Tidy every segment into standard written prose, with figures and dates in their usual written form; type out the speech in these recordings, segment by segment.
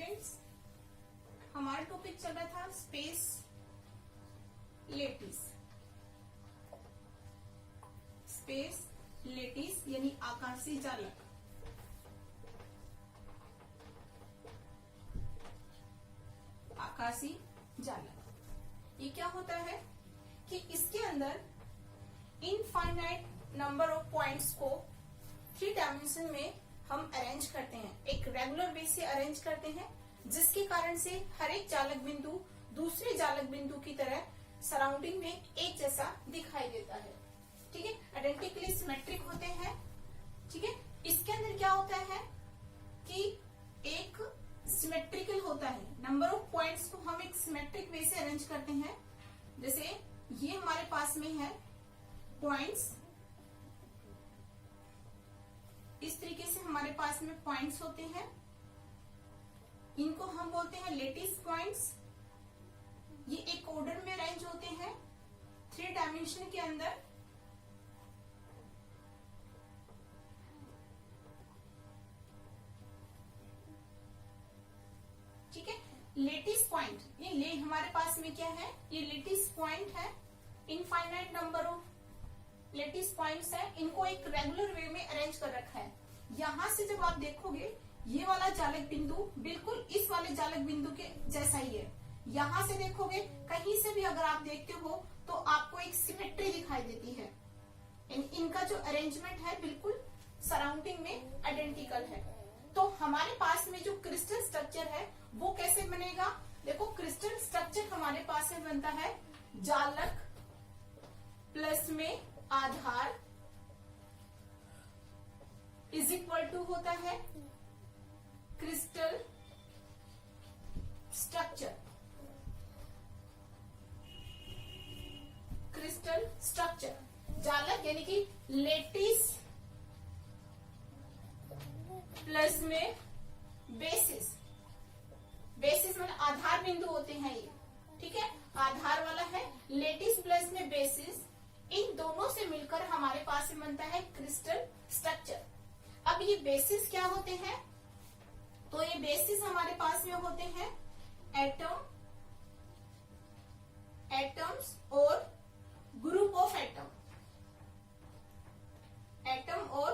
Students, हमारा topic चल रहा था स्पेस लेटिस। स्पेस लेटिस यानी आकाशीय जालक। आकाशीय जालक ये क्या होता है कि इसके अंदर इनफाइनाइट नंबर ऑफ पॉइंट्स को 3 डायमेंशन में हम अरेंज करते हैं, एक रेगुलर वे से अरेंज करते हैं, जिसके कारण से हर एक जालक बिंदु दूसरे जालक बिंदु की तरह सराउंडिंग में एक जैसा दिखाई देता है। ठीक है, आइडेंटिकली सिमेट्रिक होते हैं। ठीक है, इसके अंदर क्या होता है कि एक सिमेट्रिकल होता है, नंबर ऑफ पॉइंट्स को हम एक सिमेट्रिक वे से अरेंज करते हैं। जैसे ये हमारे पास में है पॉइंट्स, इस तरीके से हमारे पास में पॉइंट्स होते हैं, इनको हम बोलते हैं लेटिस पॉइंट्स। ये एक ऑर्डर में अरेंज होते हैं 3 डायमेंशन के अंदर। ठीक है, लेटिस पॉइंट ये हमारे पास में क्या है, ये लेटिस पॉइंट है, infinite number of lattice points है, इनको एक रेगुलर वे में अरेंज कर रखा है। यहां से जब आप देखोगे ये वाला जालक बिंदु बिल्कुल इस वाले जालक बिंदु के जैसा ही है। यहां से देखोगे, कहीं से भी अगर आप देखते हो तो आपको एक सिमेट्री दिखाई देती है। इनका जो अरेंजमेंट है बिल्कुल सराउंडिंग में आइडेंटिकल है। तो हमारे पास में जो क्रिस्टल स्ट्रक्चर है वो कैसे बनेगा, देखो क्रिस्टल स्ट्रक्चर हमारे पास में बनता है जालक प्लस में आधार इज इक्वल टू होता है क्रिस्टल स्ट्रक्चर। क्रिस्टल स्ट्रक्चर जालक यानी कि लेटिस प्लस में बेसिस। बेसिस मतलब आधार बिंदु होते हैं ये। ठीक है, आधार वाला है, लेटिस प्लस में बेसिस, इन दोनों से मिलकर हमारे पास में बनता है क्रिस्टल स्ट्रक्चर। अब ये बेसिस क्या होते हैं, तो ये बेसिस हमारे पास में होते हैं एटम्स और ग्रुप ऑफ एटम और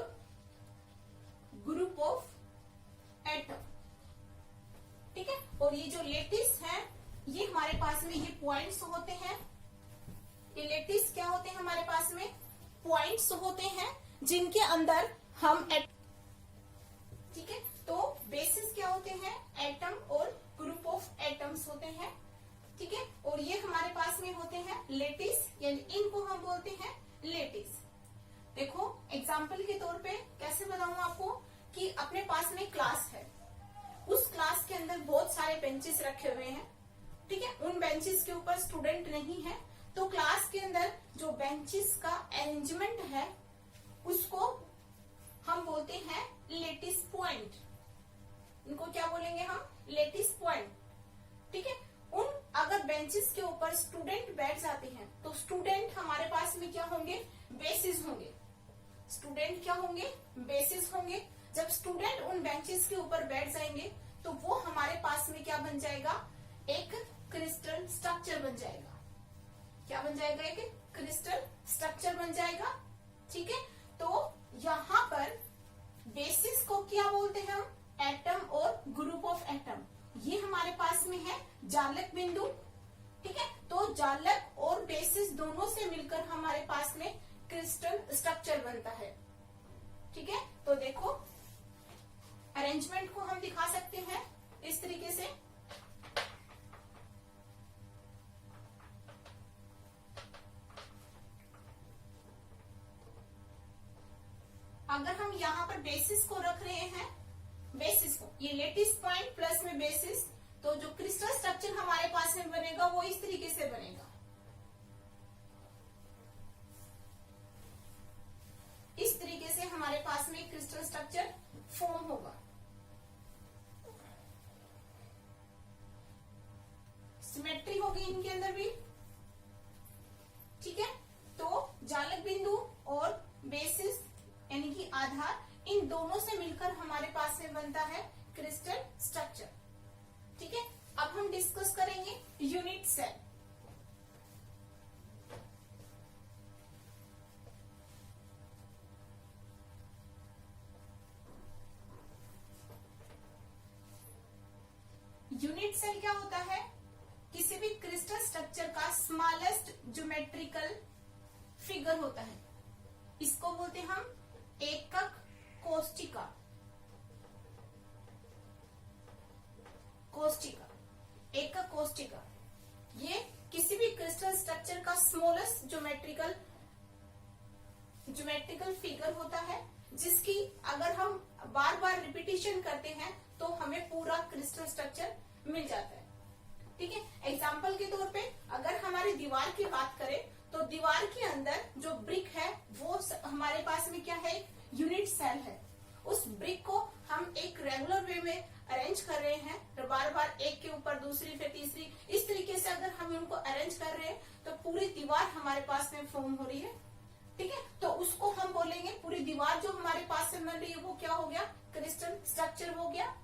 ग्रुप ऑफ एटम। ठीक है, और ये जो लेटिस है ये हमारे पास में ये पॉइंट्स होते हैं। ये लेटिस क्या होते हैं, हमारे पास में पॉइंट्स होते हैं जिनके अंदर हम ठीक है, तो बेसिस क्या होते हैं, एटम और ग्रुप ऑफ एटम्स होते हैं। ठीक है, और ये हमारे पास में होते हैं लेटिस, यानी इनको हम बोलते हैं लेटिस। देखो एग्जाम्पल के तौर पे कैसे बताऊं आपको कि अपने पास में क्लास है, उस क्लास के अंदर बहुत सारे बेंचेस रखे हुए हैं। ठीक है, उन बेंचेस के ऊपर स्टूडेंट नहीं है, तो क्लास के अंदर जो बेंचेस का अरेंजमेंट है उसको हम बोलते हैं लेटिस पॉइंट। इनको क्या बोलेंगे हम, लेटिस पॉइंट। ठीक है, उन अगर बेंचेस के ऊपर स्टूडेंट बैठ जाते हैं तो स्टूडेंट हमारे पास में क्या होंगे, बेसिस होंगे। स्टूडेंट क्या होंगे, बेसिस होंगे। जब स्टूडेंट उन बेंचेस के ऊपर बैठ जाएंगे तो वो हमारे पास में क्या बन जाएगा, एक क्रिस्टल स्ट्रक्चर बन जाएगा। क्या बन जाएगा, एक क्रिस्टल स्ट्रक्चर बन जाएगा। ठीक है, तो यहाँ पर बेसिस को क्या बोलते हैं हम, एटम और ग्रुप ऑफ एटम। ये हमारे पास में है जालक बिंदु। ठीक है, तो जालक और बेसिस दोनों से मिलकर हमारे पास में क्रिस्टल स्ट्रक्चर बनता है। ठीक है, तो देखो अरेंजमेंट को हम दिखा सकते हैं इस तरीके से। अगर हम यहाँ पर बेसिस को रख रहे हैं, बेसिस को ये लेटिस पॉइंट प्लस में बेसिस, तो जो क्रिस्टल स्ट्रक्चर हमारे पास में बनेगा वो इस तरीके से बनेगा। इस तरीके से हमारे पास में क्रिस्टल स्ट्रक्चर फॉर्म होगा। सिमेट्री होगी इनके अंदर भी। ठीक है, तो जालक बिंदु और बेसिस यानी कि आधार, इन दोनों से मिलकर हमारे पास में बनता है क्रिस्टल स्ट्रक्चर। ठीक है, अब हम डिस्कस करेंगे यूनिट सेल। यूनिट सेल क्या होता है? किसी भी क्रिस्टल स्ट्रक्चर का स्मॉलेस्ट ज्योमेट्रिकल फिगर होता है। इसको बोलते हैं हम एकक कोष्टिका। कोष्टिका, एकक कोष्टिका, ये किसी भी क्रिस्टल स्ट्रक्चर का स्मॉलेस्ट ज्योमेट्रिकल फिगर होता है, जिसकी अगर हम बार बार रिपीटिशन करते हैं तो हमें पूरा क्रिस्टल स्ट्रक्चर मिल जाता है। ठीक है, एग्जाम्पल के तौर पे अगर हमारी दीवार की बात करें तो दीवार के अंदर जो ब्रिक है वो हमारे पास में क्या है? यूनिट सेल है। उस ब्रिक को हम एक रेगुलर वे में अरेंज कर रहे हैं, तो बार बार एक के ऊपर दूसरी फिर तीसरी, इस तरीके से अगर हम उनको अरेंज कर रहे हैं तो पूरी दीवार हमारे पास में फॉर्म हो रही है। ठीक है, तो उसको हम बोलेंगे पूरी दीवार जो हमारे पास में बन रही है वो क्या हो गया? क्रिस्टल स्ट्रक्चर हो गया।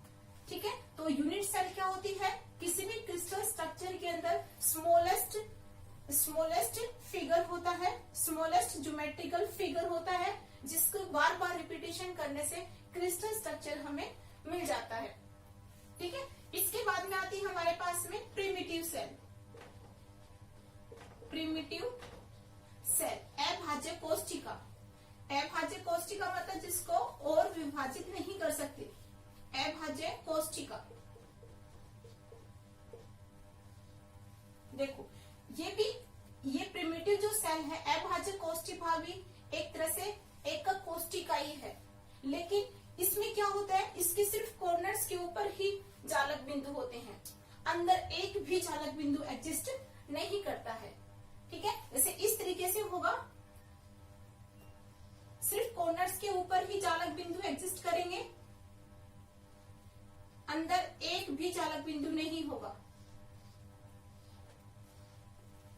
ठीक है, तो यूनिट सेल क्या होती है? किसी भी क्रिस्टल स्ट्रक्चर के अंदर स्मॉलेस्ट फिगर होता है, स्मॉलेस्ट ज्योमेट्रिकल फिगर होता है, जिसको बार बार रिपीटेशन करने से क्रिस्टल स्ट्रक्चर हमें मिल जाता है। ठीक है, इसके बाद में आती है हमारे पास में प्रिमिटिव सेल। प्रिमिटिव सेल, अभाज्य कोष्टिका। अभाज्य कोष्टिका मतलब जिसको और विभाजित नहीं कर सकते, अभाज्य कोष्टिका। देखो ये प्रिमिटिव जो सेल है, अभाज्य कोष्टिका भी एक तरह से एकक कोष्टिका ही है, लेकिन इसमें क्या होता है? इसके सिर्फ कॉर्नर्स के ऊपर ही जालक बिंदु होते हैं, अंदर एक भी जालक बिंदु एग्जिस्ट नहीं करता है। ठीक है, जैसे इस तरीके से होगा, सिर्फ कॉर्नर्स के ऊपर ही जालक बिंदु एग्जिस्ट करेंगे, अंदर एक भी जालक बिंदु नहीं होगा।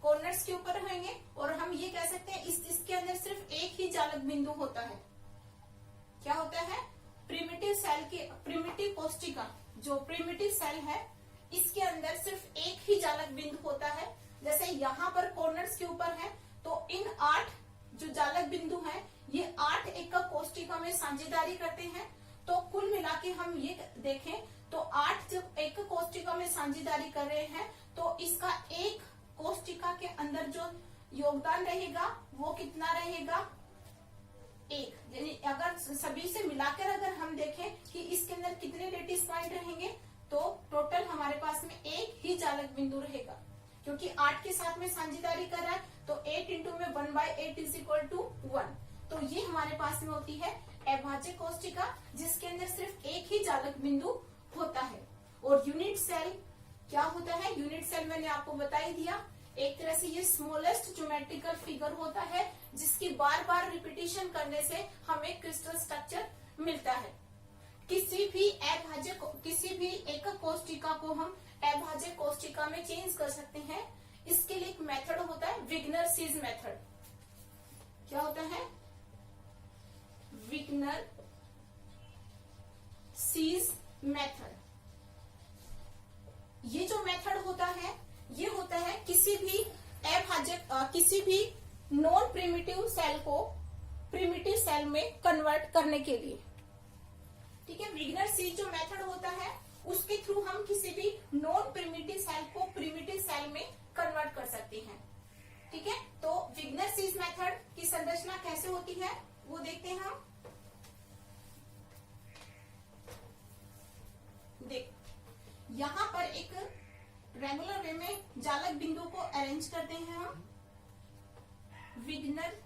कॉर्नर्स के ऊपर रहेंगे और हम ये कह सकते हैं इसके अंदर सिर्फ एक ही जालक बिंदु होता है। क्या होता है? प्रिमिटिव सेल के, प्रिमिटिव कोष्टिका जो प्रिमिटिव सेल है, इसके अंदर सिर्फ एक ही जालक बिंदु होता है। जैसे यहाँ पर कॉर्नर्स के ऊपर है तो इन 8 जो जालक बिंदु हैं, ये 8 एकक कोष्टिका में साझेदारी करते हैं। तो कुल मिला के हम ये देखें तो 8 जब एकक कोष्टिका में साझेदारी कर रहे हैं तो इसका एक कोष्टिका के अंदर जो योगदान रहेगा वो कितना रहेगा? 1। यानी अगर सभी से मिलाकर अगर हम देखें कि इसके अंदर कितने लेटिस पॉइंट रहेंगे तो टोटल हमारे पास में एक ही जालक बिंदु रहेगा, क्योंकि 8 के साथ में साझेदारी कर रहा है तो 8 इंटू में 1/8 इज इक्वल टू 1। तो ये हमारे पास में होती है अभाज्य कोष्टिका, जिसके अंदर सिर्फ एक ही जालक बिंदु होता है। और यूनिट सेल क्या होता है? यूनिट सेल मैंने आपको बता ही दिया, एक तरह से ये स्मॉलेस्ट ज्योमेट्रिकल फिगर होता है, जिसकी बार बार रिपीटेशन करने से हमें क्रिस्टल स्ट्रक्चर मिलता है। किसी भी एकक कोष्टिका को हम अभाज्य कोष्टिका में चेंज कर सकते हैं। इसके लिए एक मेथड होता है विग्नर सीज मेथड। क्या होता है? विग्नर सीज मेथड। ये जो मेथड होता है ये होता है किसी भी नॉन प्रिमिटिव सेल को प्रिमिटिव सेल में कन्वर्ट करने के लिए। ठीक है, विग्नर सीज जो मेथड होता है उसके थ्रू हम किसी भी नॉन प्रिमिटिव सेल को प्रिमिटिव सेल में कन्वर्ट कर सकते हैं। ठीक है, तो विग्नर सीज मेथड की संरचना कैसे होती है वो देखते हैं हम। देख, यहाँ पर एक रेगुलर वे में जालक बिंदु को अरेंज करते हैं हम। विग्नर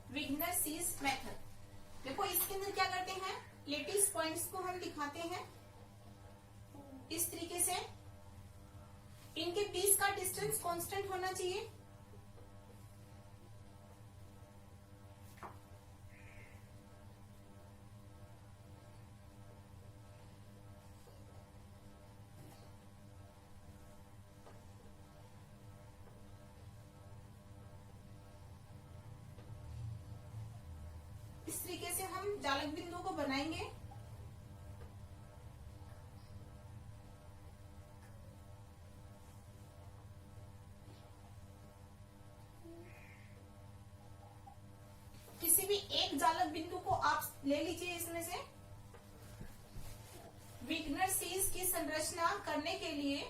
विग्नर सीज मेथड। देखो इसके अंदर क्या करते हैं, लेटिस पॉइंट्स को हम दिखाते हैं इस तरीके से। इनके बीच का डिस्टेंस कांस्टेंट होना चाहिए। जालक बिंदुओं को बनाएंगे। किसी भी एक जालक बिंदु को आप ले लीजिए, इसमें से विग्नर सीरीज की संरचना करने के लिए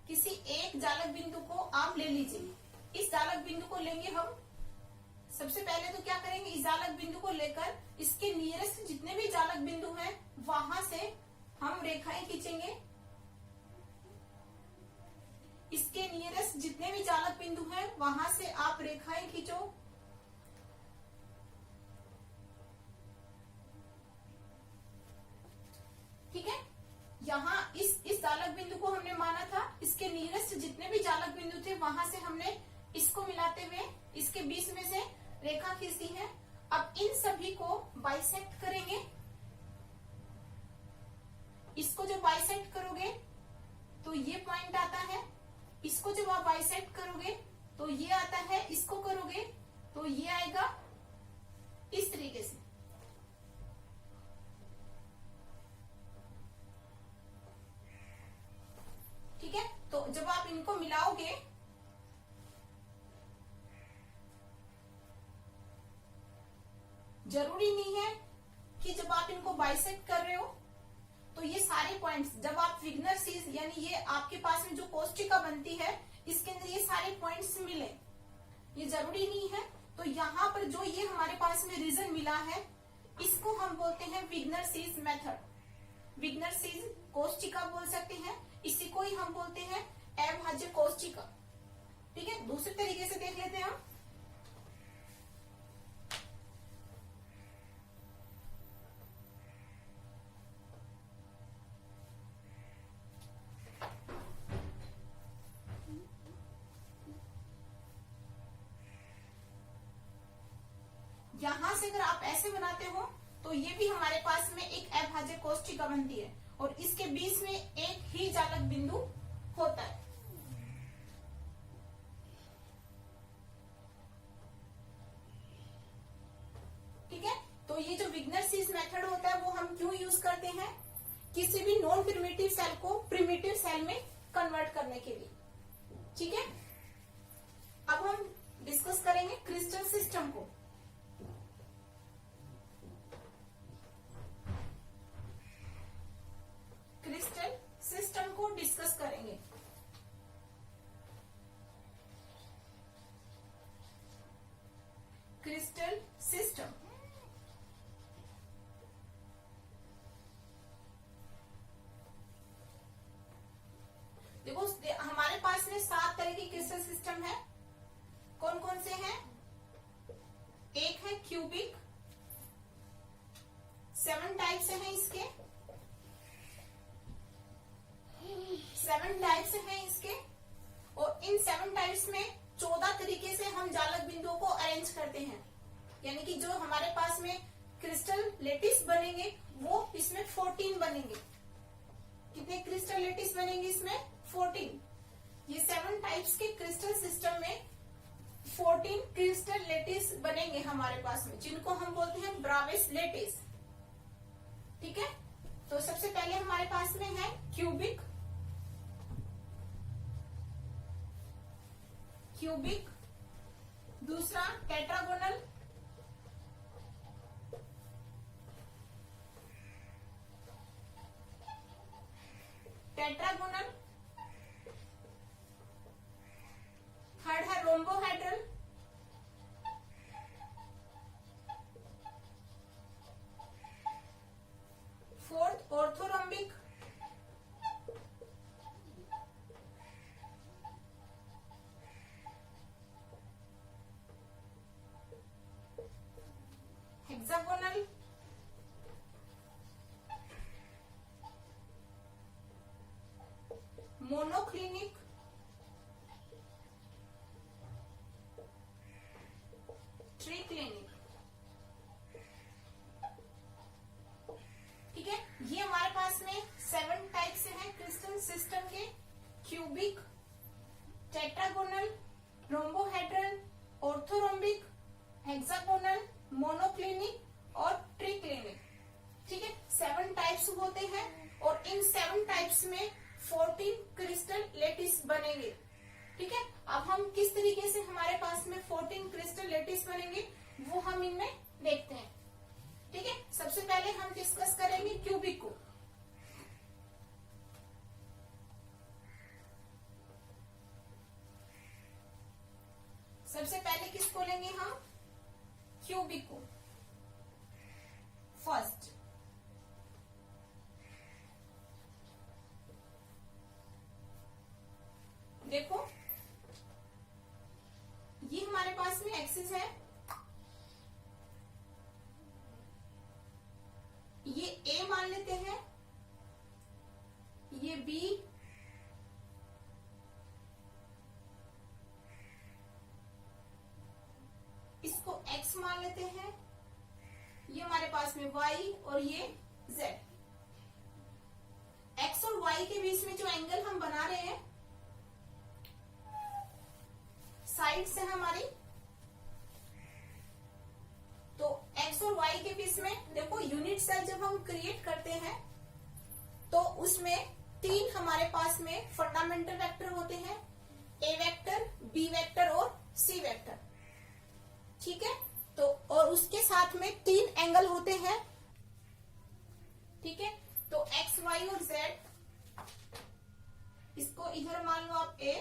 किसी एक जालक बिंदु को आप ले लीजिए। इस जालक बिंदु को लेंगे हम। सबसे पहले तो क्या करेंगे, इस जालक बिंदु को लेकर इसके नियरेस्ट जितने भी जालक बिंदु हैं वहां से हम रेखाएं खींचेंगे। इसके नियरेस्ट जितने भी जालक बिंदु हैं वहां से आप रेखाएं खींचो। ठीक है, यहाँ इस जालक बिंदु को हमने माना था, इसके नियरेस्ट जितने भी जालक बिंदु थे वहां से हमने इसको मिलाते हुए इसके बीच में से रेखा खींची है। अब इन सभी को बाइसेक्ट करेंगे। इसको जब बाइसेक्ट करोगे तो ये पॉइंट आता है, इसको जब आप बाइसेक्ट करोगे तो ये आता है, इसको करोगे तो ये आएगा इस तरीके से। ठीक है, तो जब आप इनको मिलाओगे जरूरी नहीं है कि जब आप इनको बाइसेक्ट कर रहे हो तो ये सारे पॉइंट्स, जब आप विग्नर सीरीज यानी ये आपके पास में जो कोष्टिका बनती है इसके अंदर ये सारे पॉइंट्स मिले, ये जरूरी नहीं है। तो यहाँ पर जो ये हमारे पास में रीजन मिला है इसको हम बोलते हैं विग्नर सीरीज मेथड। विग्नर सीरीज कोष्टिका बोल सकते हैं, इसी को ही हम बोलते हैं अविभाज्य कोष्टिका। ठीक है, दूसरे तरीके से देख लेते हैं हम। यहां से अगर आप ऐसे बनाते हो तो ये भी हमारे पास में एक अविभाज्य कोष्टिका बनती है और इसके बीच में एक ही जालक बिंदु होता है। ठीक है, तो ये जो विग्नर सीरीज मेथड होता है वो हम क्यों यूज करते हैं, किसी भी नॉन प्रिमिटिव सेल को प्रिमिटिव सेल में कन्वर्ट करने के लिए। ठीक है, अब हम डिस्कस करेंगे क्रिस्टल सिस्टम को। क्रिस्टल सिस्टम को डिस्कस करेंगे। क्रिस्टल सिस्टम देखो, हमारे पास में 7 तरह की क्रिस्टल सिस्टम है। कौन कौन से हैं? एक है क्यूबिक, 7 टाइप्स हैं इसके, 7 टाइप्स हैं इसके। और इन 7 टाइप्स में 14 तरीके से हम जालक बिंदुओं को अरेंज करते हैं। यानी कि जो हमारे पास में क्रिस्टल लेटिस बनेंगे वो इसमें 14 बनेंगे। कितने क्रिस्टल लेटिस बनेंगे इसमें? 14। ये 7 टाइप्स के क्रिस्टल सिस्टम में 14 क्रिस्टल लेटिस बनेंगे हमारे पास में, जिनको हम बोलते हैं ब्राविस लेटिस। ठीक है, तो सबसे पहले हमारे पास में है क्यूबिक। क्यूबिक, दूसरा टेट्रागोनल, टेट्रागोनल, थर्ड है रोम्बोहेड्रल, फोर्थ ऑर्थोरोम्बिक, हेक्सागोनल, पढ़ेंगे हम क्यूबिक को फर्स्ट। देखो ये हमारे पास में एक्सिस है, ये ए मान लेते हैं, ये बी, इसको एक्स मान लेते हैं, ये हमारे पास में वाई और ये जेड। एक्स और वाई के बीच में जो एंगल हम बना रहे हैं, साइड्स है हमारी, तो एक्स और वाई के बीच में देखो यूनिट सेल जब हम क्रिएट करते हैं तो उसमें तीन हमारे पास में फंडामेंटल वेक्टर होते हैं, ए वेक्टर, बी वेक्टर और सी वेक्टर। ठीक है, तो और उसके साथ में तीन एंगल होते हैं। ठीक है, तो एक्स वाई और जेड, इसको इधर मान लो आप ए,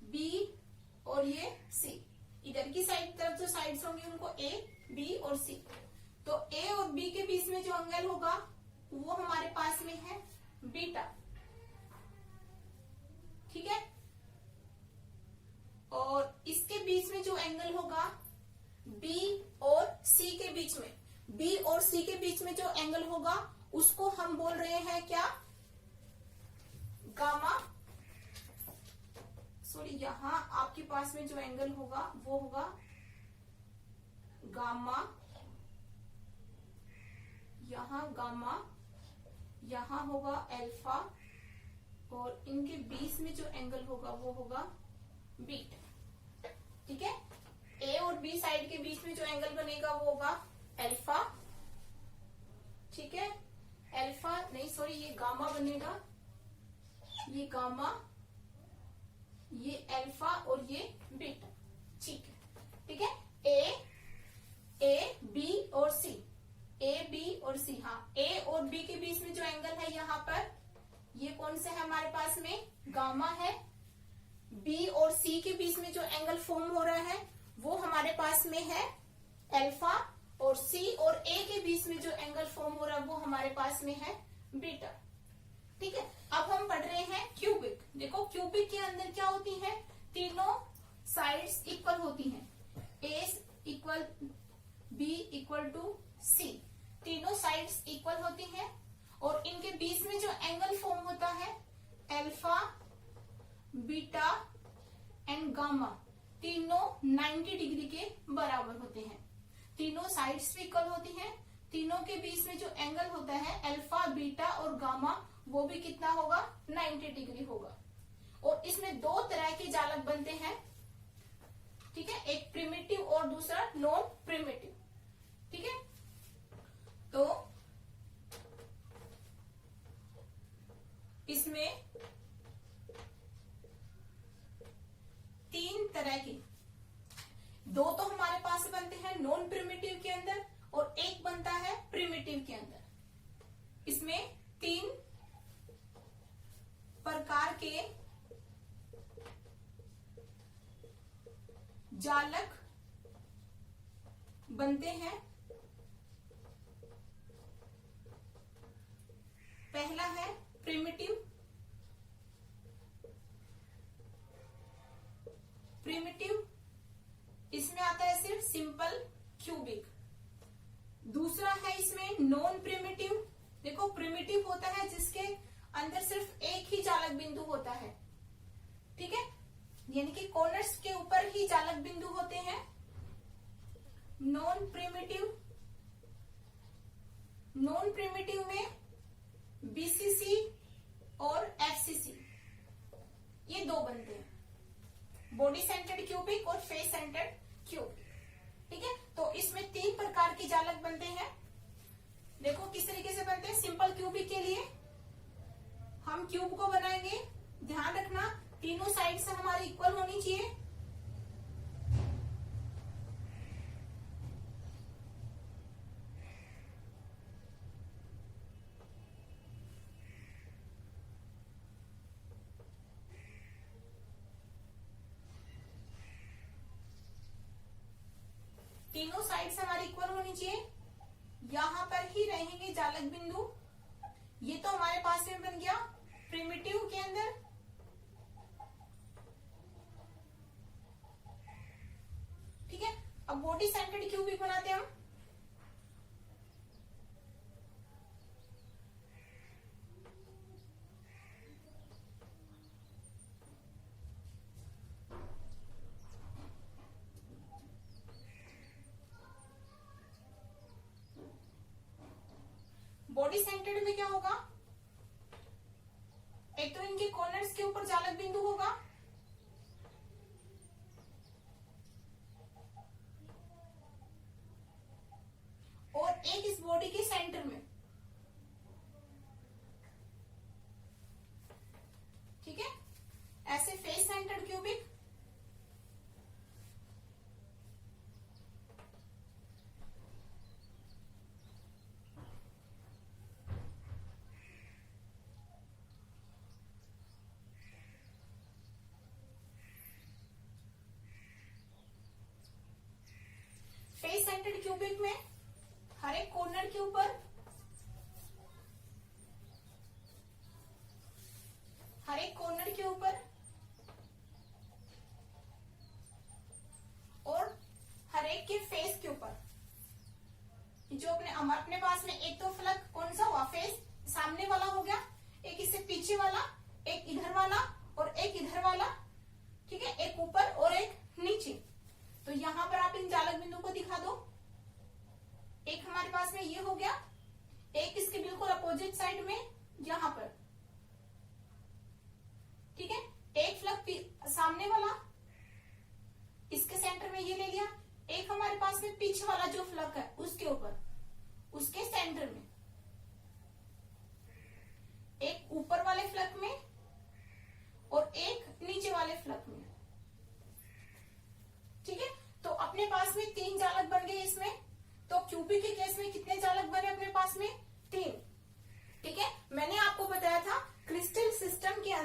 बी और ये सी, इधर की साइड तरफ जो साइड्स होंगी उनको ए, बी और सी। तो ए और बी के बीच में जो एंगल होगा वो हमारे पास में है बीटा। ठीक है, और इसके बीच में जो एंगल होगा बी और सी के बीच में, बी और सी के बीच में जो एंगल होगा उसको हम बोल रहे हैं क्या, गामा। सॉरी, यहां आपके पास में जो एंगल होगा वो होगा गामा, यहां गामा, यहां होगा अल्फा, और इनके बीच में जो एंगल होगा वो होगा बीटा। ठीक है, ए और बी साइड के बीच में जो एंगल बनेगा वो होगा अल्फा। ठीक है, अल्फा नहीं, सॉरी, ये गामा बनेगा, ये गामा, ये अल्फा और ये बीटा। ठीक है, ठीक है, ए बी और सी, ए बी और सी, हाँ, ए और बी के बीच में जो एंगल है यहाँ पर, ये कौन सा है हमारे पास में, गामा है। बी और सी के बीच में जो एंगल फॉर्म हो रहा है वो हमारे पास में है अल्फा, और सी और ए के बीच में जो एंगल फॉर्म हो रहा है वो हमारे पास में है बीटा। ठीक है, अब हम पढ़ रहे हैं क्यूबिक। देखो क्यूबिक के अंदर क्या होती है, तीनों साइड्स इक्वल होती हैं, ए इक्वल बी इक्वल टू सी, तीनों साइड्स इक्वल होती हैं, और इनके बीच में जो एंगल फॉर्म होता है अल्फा, बीटा एंड गामा, तीनों 90 डिग्री के बराबर होते हैं। तीनों साइड्स भी इक्वल होती हैं, तीनों के बीच में जो एंगल होता है अल्फा, बीटा और गामा, वो भी कितना होगा, 90 डिग्री होगा। और इसमें दो तरह के जालक बनते हैं। ठीक है, एक प्रिमिटिव और दूसरा नॉन प्रिमिटिव। ठीक है, तो इसमें तीन तरह की, दो तो हमारे पास बनते हैं नॉन प्रिमिटिव के अंदर और एक बनता है प्रिमिटिव के अंदर। इसमें तीन प्रकार के जालक बनते हैं। पहला है प्रिमिटिव, इसमें आता है सिर्फ सिंपल क्यूबिक। दूसरा है इसमें नॉन प्रिमिटिव। देखो प्रिमिटिव होता है जिसके अंदर सिर्फ एक ही जालक बिंदु होता है। ठीक है, यानी कि कॉर्नर्स के ऊपर ही जालक बिंदु होते हैं। नॉन प्रिमिटिव में बीसीसी और एफसीसी, ये दो बनते हैं, बॉडी सेंटर्ड क्यूबिक और फेस सेंटर्ड क्यूबिक। ठीक है, तो इसमें तीन प्रकार के जालक बनते हैं। देखो किस तरीके से बनते हैं। सिंपल क्यूबिक के लिए हम क्यूब को बनाएंगे, ध्यान रखना तीनों साइड से हमारी इक्वल होनी चाहिए। तीनों साइड्स हमारी इक्वल होनी चाहिए, यहां पर ही रहेंगे जालक बिंदु। ये तो हमारे पास में बन गया प्रिमिटिव के अंदर। ठीक है, अब बॉडी सेंटर्ड क्यूबिक बनाते हैं हम। बॉडी सेंटर्ड में क्या होगा, एक तो इनके कॉर्नर्स के ऊपर जालक बिंदु होगा, और एक इस बॉडी के सेंटर में। ठीक है, ऐसे face centred cubic. Face centred cubic में हर एक कॉर्नर के ऊपर, हर एक कॉर्नर के ऊपर और हर एक के फेस के ऊपर, जो अपने पास में एक तो फलक कौन सा हुआ, फेस सामने वाला हो गया, एक इससे पीछे वाला, एक इधर वाला और एक इधर वाला। ठीक है, एक ऊपर और एक नीचे। तो यहां पर आप इन जालक बिंदु को दिखा दो। एक हमारे पास में ये हो गया, एक इसके बिल्कुल अपोजिट साइड में यहां पर। ठीक है, एक फ्लक सामने वाला, इसके सेंटर में ये ले लिया, एक हमारे पास में पीछे वाला जो फ्लक है उसके ऊपर, उसके सेंटर में, एक ऊपर वाले फ्लक में और एक नीचे वाले फ्लक में। ठीक है, तो अपने पास में 3 जालक बन गए इसमें। तो क्यूबिक के केस में कितने जालक बने अपने पास में,